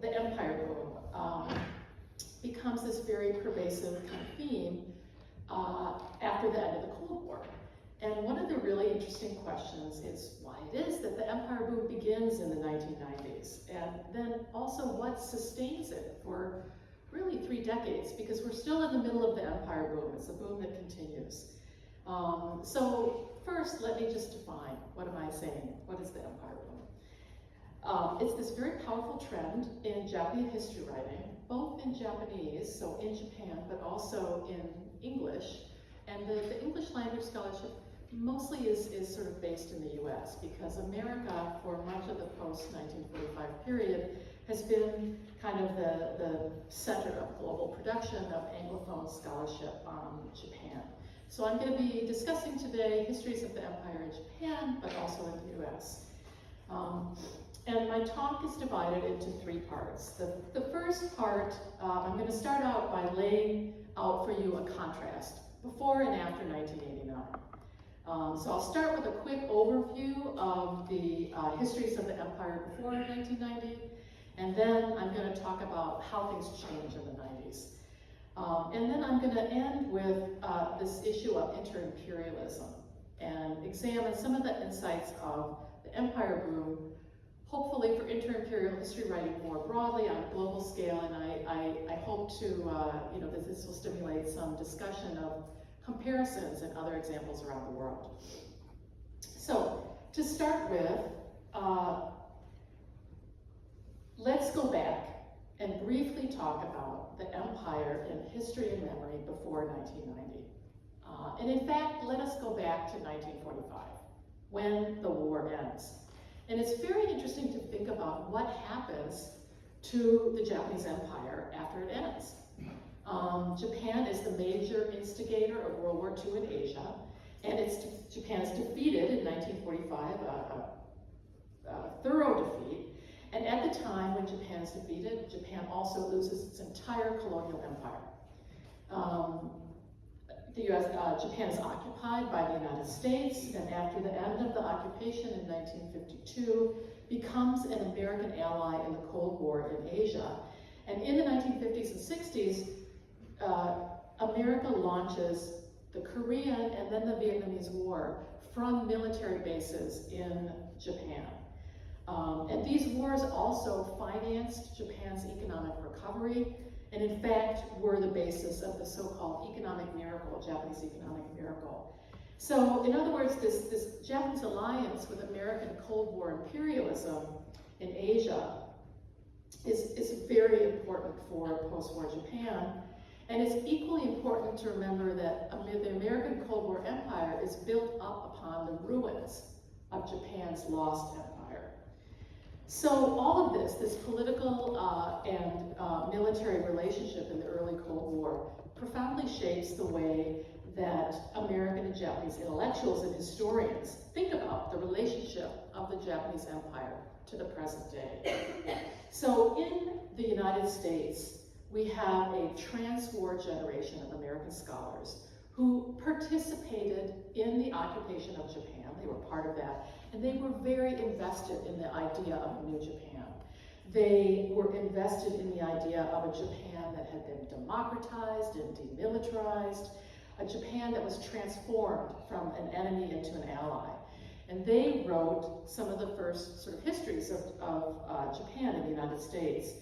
the empire boom becomes this very pervasive kind of theme after the end of the Cold War. And one of the really interesting questions is why it is that the empire boom begins in the 1990s, and then also what sustains it for really 3 decades, because we're still in the middle of the empire boom. It's a boom that continues. So first, let me just define, what am I saying? What is the empire boom? It's this very powerful trend in Japanese history writing, both in Japanese, so in Japan, but also in English. And the English language scholarship mostly is sort of based in the US, because America, for much of the post-1945 period, has been kind of the center of global production of Anglophone scholarship on Japan. So I'm going to be discussing today histories of the empire in Japan, but also in the US. And my talk is divided into 3 parts. The first part, I'm going to start out by laying out for you a contrast before and after 1989. So I'll start with a quick overview of the histories of the empire before 1990, and then I'm going to talk about how things change in the 90s. And then I'm going to end with this issue of interimperialism and examine some of the insights of the empire boom, hopefully for interimperial history writing more broadly on a global scale, and I hope to, that this will stimulate some discussion of comparisons and other examples around the world. So, to start with, let's go back and briefly talk about the empire in history and memory before 1990. And in fact, let us go back to 1945, when the war ends. And it's very interesting to think about what happens to the Japanese empire after it ends. Japan is the major instigator of World War II in Asia, and Japan is defeated in 1945, a thorough defeat. And at the time when Japan is defeated, Japan also loses its entire colonial empire. Japan is occupied by the United States, and after the end of the occupation in 1952, becomes an American ally in the Cold War in Asia. And in the 1950s and 60s, America launches the Korean and then the Vietnamese War from military bases in Japan. And these wars also financed Japan's economic recovery, and in fact were the basis of the so-called economic miracle, Japanese economic miracle. So in other words, this Japanese alliance with American Cold War imperialism in Asia is very important for post-war Japan. And it's equally important to remember that the American Cold War empire is built up upon the ruins of Japan's lost empire. So all of this political and military relationship in the early Cold War profoundly shapes the way that American and Japanese intellectuals and historians think about the relationship of the Japanese empire to the present day. So in the United States, we have a trans-war generation of American scholars who participated in the occupation of Japan. They were part of that, and they were very invested in the idea of a new Japan. They were invested in the idea of a Japan that had been democratized and demilitarized, a Japan that was transformed from an enemy into an ally. And they wrote some of the first sort of histories of Japan in the United States.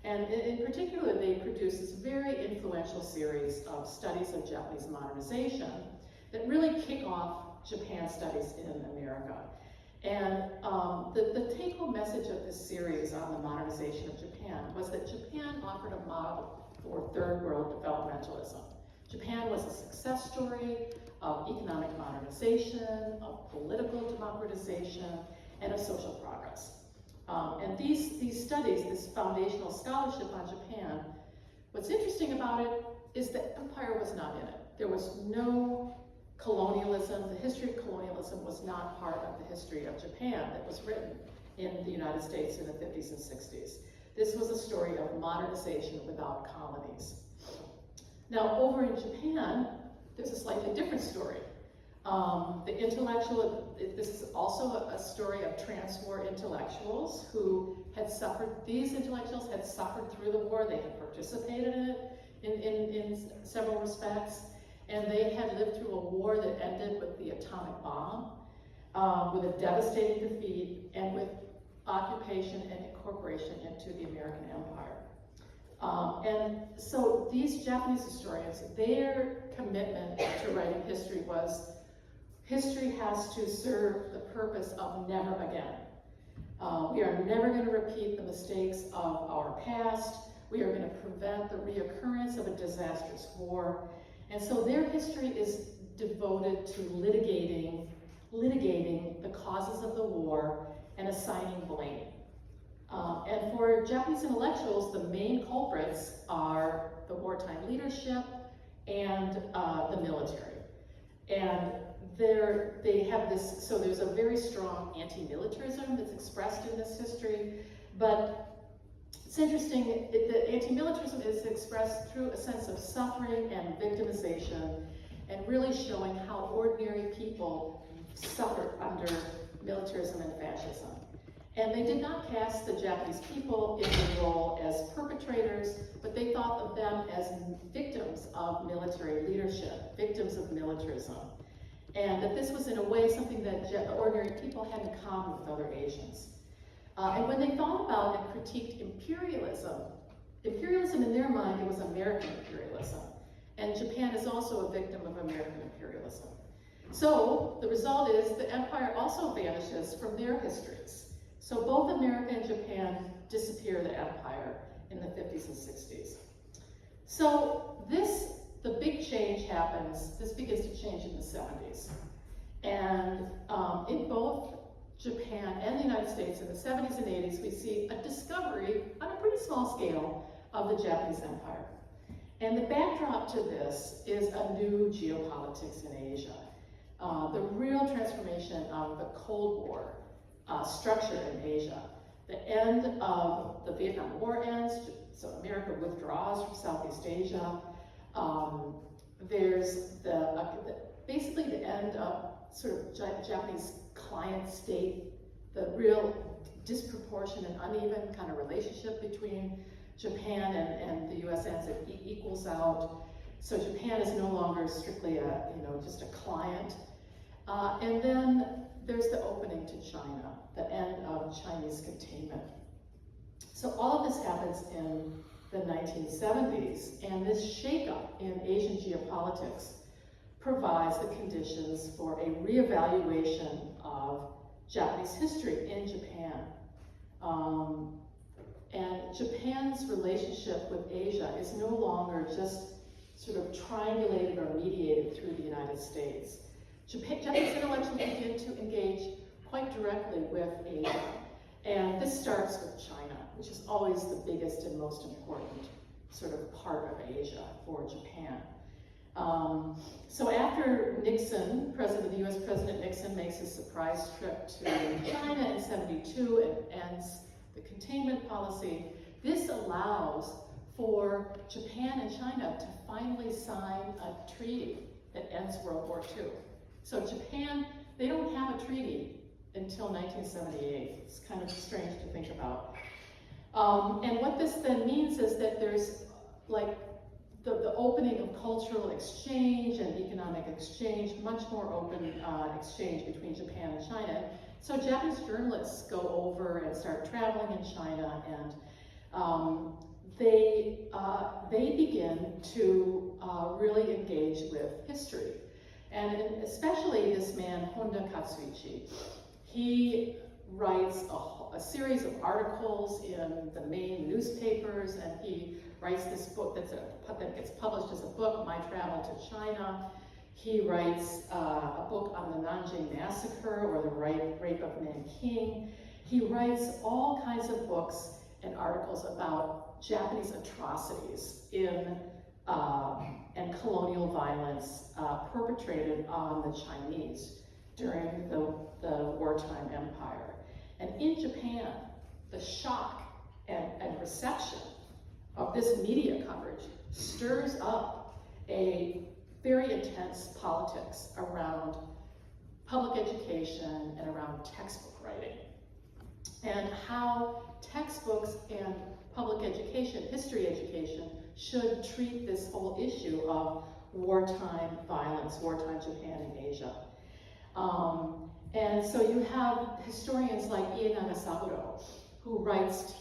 And in particular, they produced this very influential series of studies of Japanese modernization that really kick off Japan studies in America. And the take-home message of this series on the modernization of Japan was that Japan offered a model for third world developmentalism. Japan was a success story of economic modernization, of political democratization, and of social progress. And these studies, this foundational scholarship on Japan, what's interesting about it is that empire was not in it. There was no colonialism. The history of colonialism was not part of the history of Japan that was written in the United States in the 50s and 60s. This was a story of modernization without colonies. Now, over in Japan, there's a slightly different story. The intellectual, this is also a story of trans-war intellectuals who had suffered, these intellectuals had suffered through the war, they had participated in it in several respects, and they had lived through a war that ended with the atomic bomb, with a devastating defeat, and with occupation and incorporation into the American Empire. And so these Japanese historians, their commitment to writing history was, history has to serve the purpose of never again. We are never going to repeat the mistakes of our past. We are going to prevent the reoccurrence of a disastrous war. And so their history is devoted to litigating the causes of the war and assigning blame. And for Japanese intellectuals, the main culprits are the wartime leadership and the military. And they have this, so there's a very strong anti-militarism that's expressed in this history, but it's interesting, the anti-militarism is expressed through a sense of suffering and victimization, and really showing how ordinary people suffered under militarism and fascism. And they did not cast the Japanese people in the role as perpetrators, but they thought of them as victims of military leadership, victims of militarism. And that this was in a way something that ordinary people had in common with other Asians. And when they thought about and critiqued imperialism in their mind, it was American imperialism. And Japan is also a victim of American imperialism. So the result is the empire also vanishes from their histories. So both America and Japan disappear the empire in the 50s and 60s. So the big change happens, this begins to change in the 70s. And in both Japan and the United States in the 70s and 80s, we see a discovery on a pretty small scale of the Japanese empire. And the backdrop to this is a new geopolitics in Asia. The real transformation of the Cold War structure in Asia. The end of the Vietnam War ends, so America withdraws from Southeast Asia. There's basically the end of sort of Japanese client state, the real disproportionate and uneven kind of relationship between Japan and the US ends, it equals out. So Japan is no longer strictly just a client. And then there's the opening to China, the end of Chinese containment. So all of this happens in the 1970s, and this shakeup in Asian geopolitics provides the conditions for a reevaluation of Japanese history in Japan. And Japan's relationship with Asia is no longer just sort of triangulated or mediated through the United States. Japanese intellectuals begin to engage quite directly with Asia. And this starts with China, which is always the biggest and most important sort of part of Asia for Japan. So after Nixon, the US President Nixon makes his surprise trip to China in '72 and ends the containment policy, this allows for Japan and China to finally sign a treaty that ends World War II. So Japan, they don't have a treaty until 1978. It's kind of strange to think about. And what this then means is that there's like the opening of cultural exchange and economic exchange, much more open exchange between Japan and China. So Japanese journalists go over and start traveling in China, and they begin to really engage with history. And especially this man, Honda Katsuichi, he writes a series of articles in the main newspapers, and he writes this book that gets published as a book, My Travel to China. He writes a book on the Nanjing Massacre, or the rape of Nanking. He writes all kinds of books and articles about Japanese atrocities and colonial violence perpetrated on the Chinese during the wartime empire. And in Japan, the shock and reception of this media coverage stirs up a very intense politics around public education, and around textbook writing, and how textbooks and public education, history education, should treat this whole issue of wartime violence, wartime Japan in Asia. And so you have historians like Ie Nagasaburo, who writes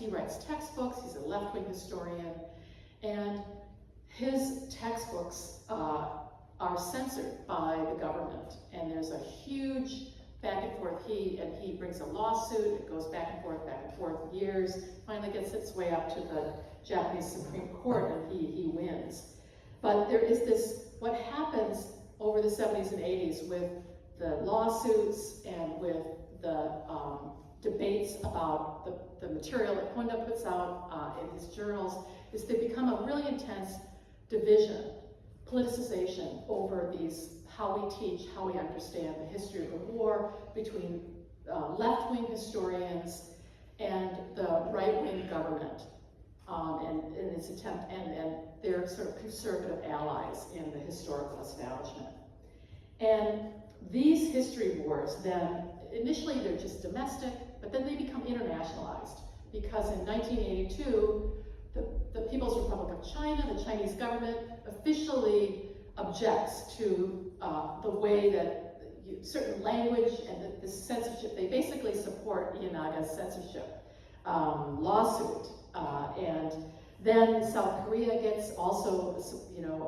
textbooks. He's a left-wing historian, and his textbooks are censored by the government, and there's a huge back and forth. He brings a lawsuit. It goes back and forth years. Finally gets its way up to the Japanese Supreme Court, and he wins. But there is this, what happens over the 70s and 80s with the lawsuits and with the debates about the material that Honda puts out in his journals, is they become a really intense division, politicization over these, how we teach, how we understand the history of the war between left-wing historians and the right-wing government, and its attempt, and their sort of conservative allies in the historical establishment. And these history wars then, initially they're just domestic, but then they become internationalized, because in 1982, the People's Republic of China, the Chinese government, officially objects to the way that certain language and the censorship, they basically support Ienaga's censorship lawsuit. And then South Korea gets also,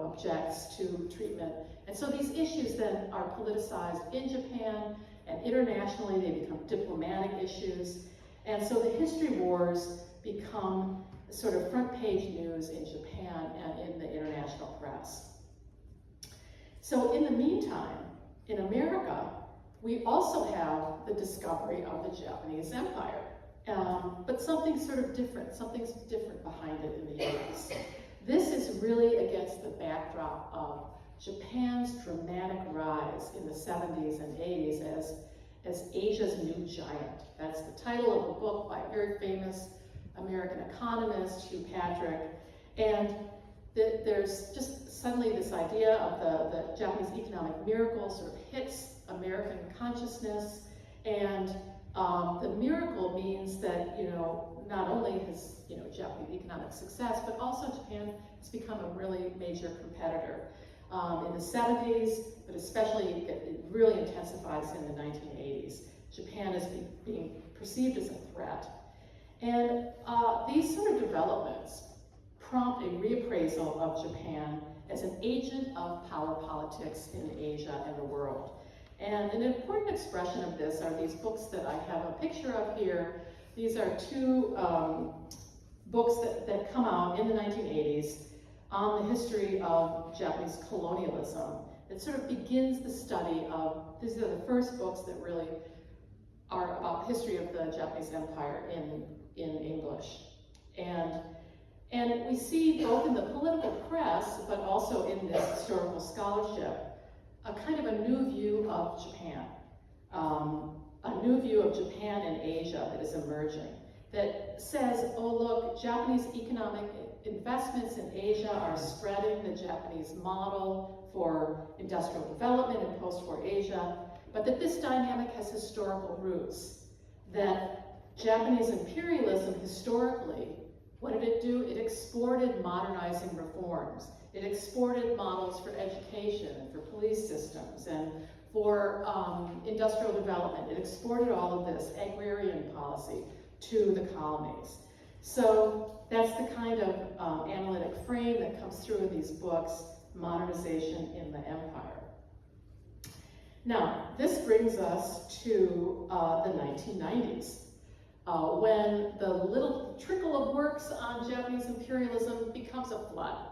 objects to treatment. And so these issues then are politicized in Japan, and internationally they become diplomatic issues. And so the history wars become sort of front page news in Japan and in the international press. So in the meantime, in America, we also have the discovery of the Japanese Empire. But something's sort of different, something's different behind it in the US. This is really against the backdrop of Japan's dramatic rise in the 70s and 80s as Asia's new giant. That's the title of a book by a very famous American economist, Hugh Patrick. And there's just suddenly this idea of the Japanese economic miracle sort of hits American consciousness. And the miracle means that, not only has, Japanese economic success, but also Japan has become a really major competitor. In the 70s, but especially it really intensifies in the 1980s. Japan is being perceived as a threat. And these sort of developments prompt a reappraisal of Japan as an agent of power politics in Asia and the world. And an important expression of this are these books that I have a picture of here. These are two books that come out in the 1980s on the history of Japanese colonialism. It sort of begins the study of, these are the first books that really are about the history of the Japanese Empire in English. And we see both in the political press, but also in this historical scholarship, a kind of a new view of Japan, a new view of Japan and Asia that is emerging, that says, oh look, Japanese economic investments in Asia are spreading the Japanese model for industrial development in post-war Asia, but that this dynamic has historical roots, that Japanese imperialism historically, what did it do? It exported modernizing reforms. It exported models for education and for police systems and for industrial development. It exported all of this agrarian policy to the colonies. So that's the kind of analytic frame that comes through in these books, modernization in the empire. Now, this brings us to the 1990s, when the little trickle of works on Japanese imperialism becomes a flood.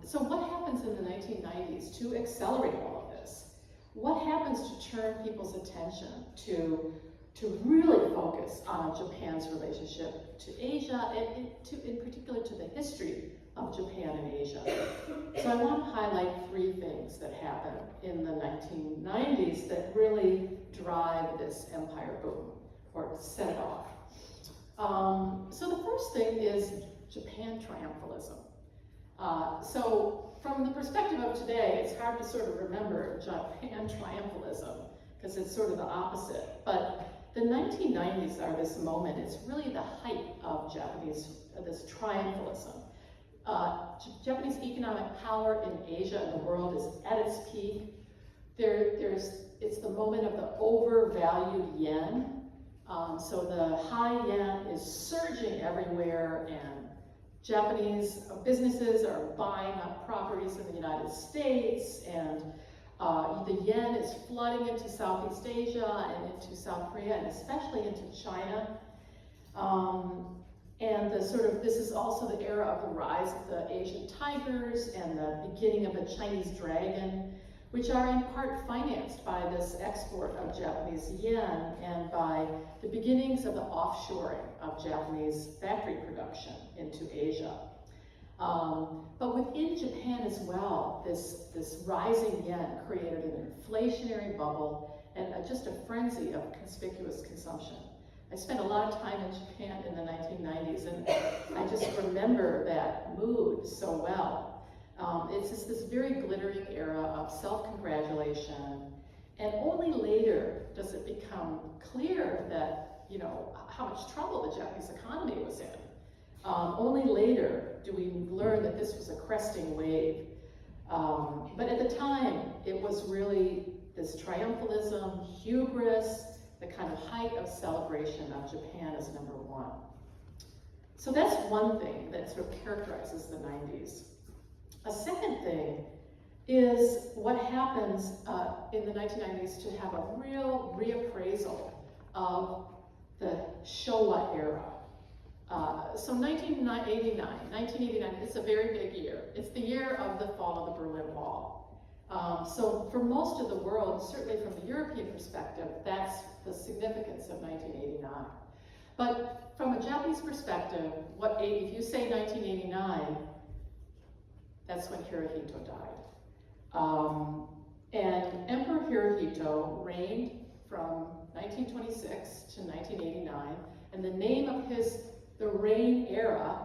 So what happens in the 1990s to accelerate all of this? What happens to turn people's attention to really focus on Japan's relationship to Asia, and in particular to the history of Japan and Asia? So I want to highlight three things that happen in the 1990s that really drive this empire boom, or set it off. So the first thing is Japan triumphalism. So from the perspective of today, it's hard to sort of remember Japan triumphalism, because it's sort of the opposite. But the 1990s are this moment. It's really the height of this triumphalism. Japanese economic power in Asia and the world is at its peak. It's the moment of the overvalued yen. So the high yen is surging everywhere, and Japanese businesses are buying up properties in the United States, and the yen is flooding into Southeast Asia and into South Korea, and especially into China. And this is also the era of the rise of the Asian tigers and the beginning of the Chinese dragon, which are in part financed by this export of Japanese yen and by the beginnings of the offshoring of Japanese factory production into Asia. But within Japan as well, this rising yen created an inflationary bubble and just a frenzy of conspicuous consumption. I spent a lot of time in Japan in the 1990s, and I just remember that mood so well. It's just this very glittering era of self-congratulation, and only later does it become clear that, how much trouble the Japanese economy was in. Only later do we learn that this was a cresting wave. But at the time, it was really this triumphalism, hubris, the kind of height of celebration of Japan as number one. So that's one thing that sort of characterizes the 90s. A second thing is what happens in the 1990s to have a real reappraisal of the Showa era. So 1989, it's a very big year. It's the year of the fall of the Berlin Wall. So for most of the world, certainly from the European perspective, that's the significance of 1989. But from a Japanese perspective, if you say 1989, that's when Hirohito died. And Emperor Hirohito reigned from 1926 to 1989, and the name of the reign era,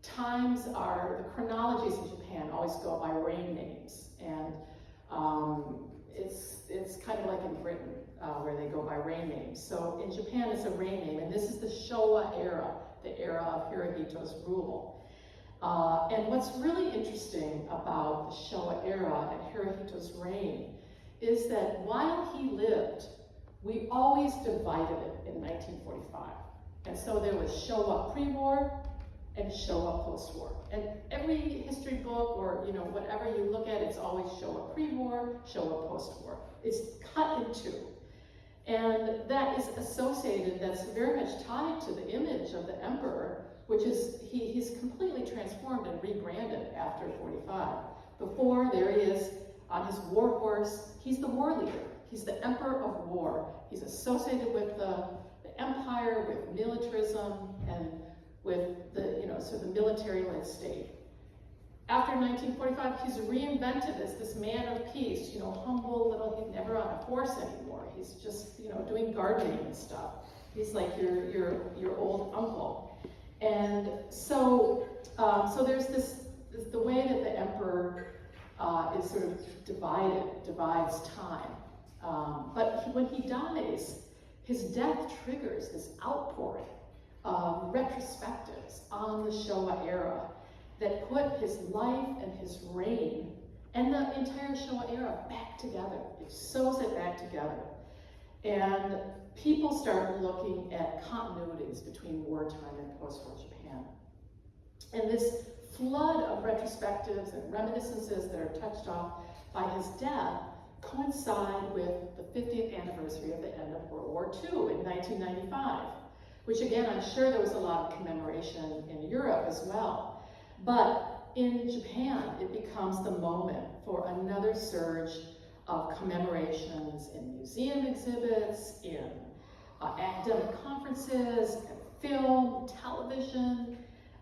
the chronologies in Japan always go by reign names. And it's kind of like in Britain, where they go by reign names. So in Japan, it's a reign name, and this is the Showa era, the era of Hirohito's rule. And what's really interesting about the Showa era and Hirohito's reign is that while he lived, we always divided it in 1945. And so there was Showa pre-war and Showa post-war. And every history book or whatever you look at, it's always Showa pre-war, Showa post-war. It's cut in two. And that is associated, that's very much tied to the image of the emperor, which is, he's completely transformed and rebranded after 45. Before, there he is on his war horse. He's the war leader. He's the emperor of war. He's associated with the empire, with militarism, and with the the military-led state. After 1945, he's reinvented as this man of peace, humble little, he's never on a horse anymore. He's just, doing gardening and stuff. He's like your old uncle. And so there's the way that the emperor is sort of divides time. But when he dies, his death triggers this outpouring of retrospectives on the Showa era that put his life and his reign and the entire Showa era back together. It sews it back together. And people start looking at continuities between wartime and post-war Japan. And this flood of retrospectives and reminiscences that are touched off by his death coincide with the 50th anniversary of the end of World War II in 1995, which again, I'm sure there was a lot of commemoration in Europe as well. But in Japan, it becomes the moment for another surge of commemorations in museum exhibits, in academic conferences, film, television,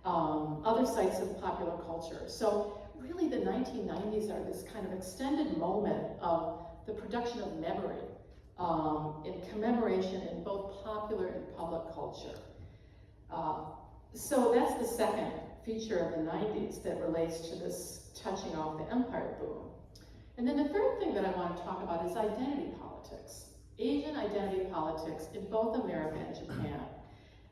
other sites of popular culture. So really the 1990s are this kind of extended moment of the production of memory in commemoration in both popular and public culture. So that's the second feature of the 90s that relates to this touching off the empire boom. And then the third thing that I want to talk about is identity politics. Asian identity politics in both America and Japan.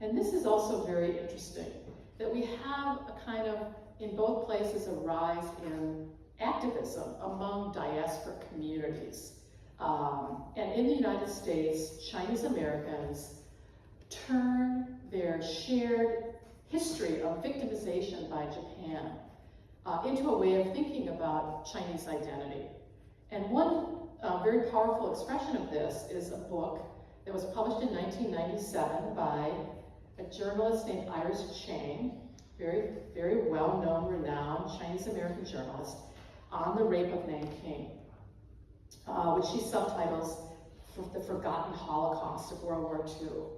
And this is also very interesting, that we have a kind of, in both places, a rise in activism among diaspora communities. And in the United States, Chinese Americans turn their shared history of victimization by Japan into a way of thinking about Chinese identity. And one very powerful expression of this is a book that was published in 1997 by a journalist named Iris Chang, very, very well-known, renowned Chinese-American journalist, on the rape of Nanking, which she subtitles The Forgotten Holocaust of World War II.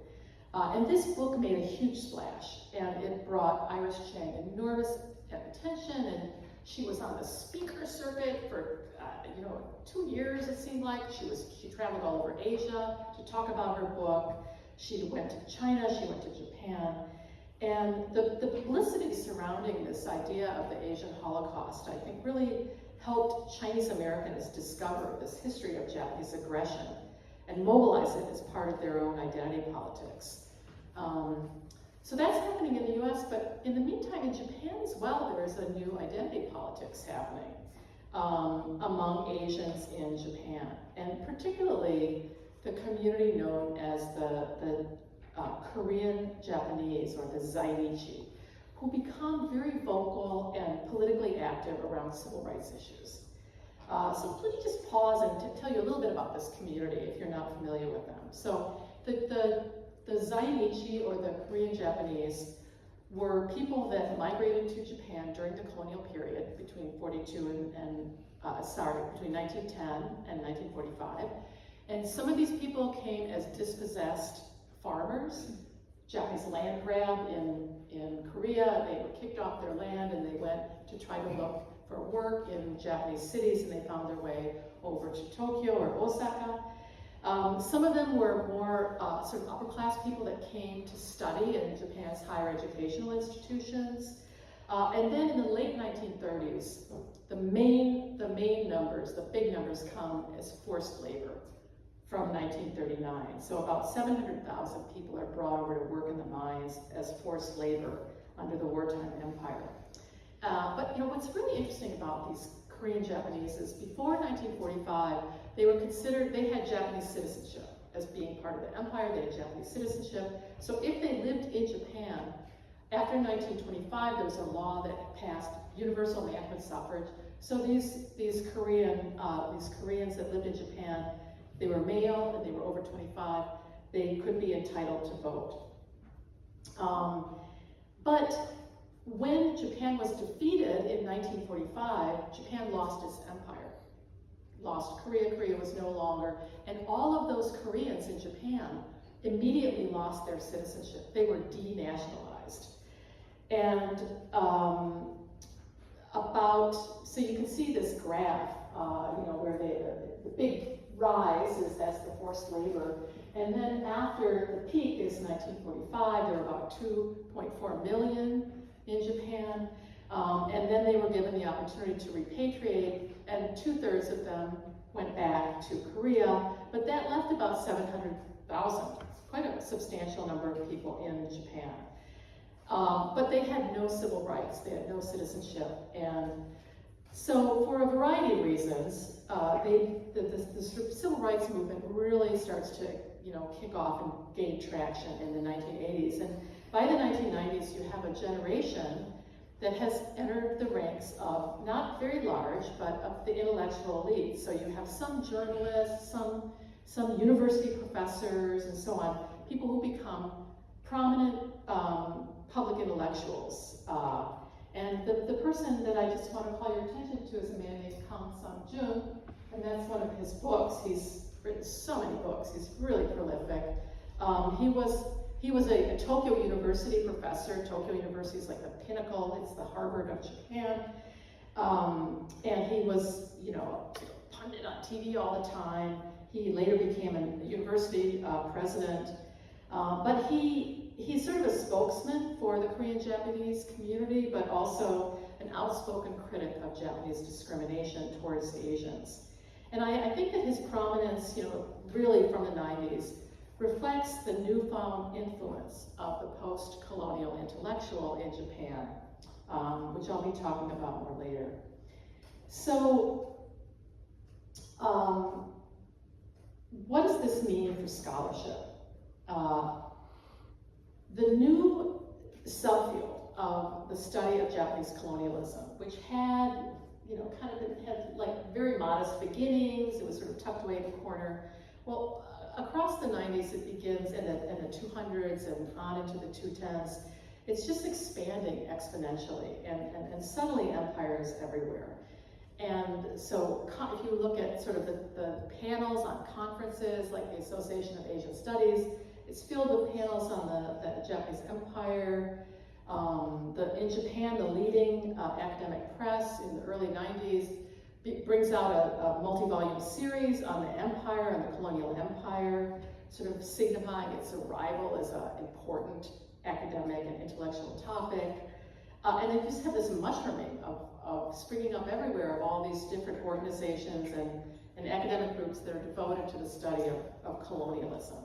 And this book made a huge splash, and it brought Iris Chang enormous attention, and she was on the speaker circuit for 2 years, it seemed like. She traveled all over Asia to talk about her book. She went to China, she went to Japan. And the publicity surrounding this idea of the Asian Holocaust, I think, really helped Chinese Americans discover this history of Japanese aggression and mobilize it as part of their own identity politics. So that's happening in the US, but in the meantime, in Japan as well, there is a new identity politics happening among Asians in Japan, and particularly the community known as the Korean Japanese, or the Zainichi, who become very vocal and politically active around civil rights issues. So let me just pause and tell you a little bit about this community if you're not familiar with them. So the Zainichi, or the Korean Japanese, were people that migrated to Japan during the colonial period between between 1910 and 1945. And some of these people came as dispossessed farmers, Japanese land grab in Korea. They were kicked off their land and they went to try to look for work in Japanese cities, and they found their way over to Tokyo or Osaka. Some of them were more sort of upper class people that came to study in Japan's higher educational institutions. And then in the late 1930s, the main numbers, the big numbers, come as forced labor from 1939. So about 700,000 people are brought over to work in the mines as forced labor under the wartime empire. But what's really interesting about these Korean Japanese is before 1945, they had Japanese citizenship as being part of the empire. They had Japanese citizenship. So if they lived in Japan, after 1925, there was a law that passed universal manhood suffrage. So these Koreans that lived in Japan, they were male and they were over 25, they could be entitled to vote. But when Japan was defeated in 1945, Japan lost its empire. Lost Korea, Korea was no longer, and all of those Koreans in Japan immediately lost their citizenship. They were denationalized. And so you can see this graph, where the big rise that's the forced labor. And then after the peak is 1945, there were about 2.4 million in Japan. And then they were given the opportunity to repatriate, and 2/3 of them went back to Korea, but that left about 700,000, quite a substantial number of people in Japan. But they had no civil rights, they had no citizenship, and so for a variety of reasons, the sort of civil rights movement really starts to kick off and gain traction in the 1980s. And by the 1990s, you have a generation that has entered the ranks of, not very large, but of the intellectual elite. So you have some journalists, some university professors, and so on, people who become prominent public intellectuals. And the person that I just want to call your attention to is a man named Kang Sang-jun, and that's one of his books. He's written so many books. He's really prolific. He was a Tokyo University professor. Tokyo University is like the pinnacle. It's the Harvard of Japan. And he was, pundit on TV all the time. He later became a university president. But he he's sort of a spokesman for the Korean-Japanese community, but also an outspoken critic of Japanese discrimination towards Asians. And I think that his prominence, really from the 90s, reflects the newfound influence of the post-colonial intellectual in Japan, which I'll be talking about more later. So, what does this mean for scholarship? The new subfield of the study of Japanese colonialism, which had, had like very modest beginnings, it was sort of tucked away in the corner. Well, across the 90s, it begins in the 200s and on into the 210s. It's just expanding exponentially, and suddenly empire is everywhere. And so if you look at sort of the panels on conferences, like the Association of Asian Studies, it's filled with panels on the Japanese Empire. In Japan, the leading academic press in the early 90s brings out a multi-volume series on the empire and the colonial empire, sort of signifying its arrival as an important academic and intellectual topic. And they just have this mushrooming of springing up everywhere of all these different organizations and academic groups that are devoted to the study of colonialism.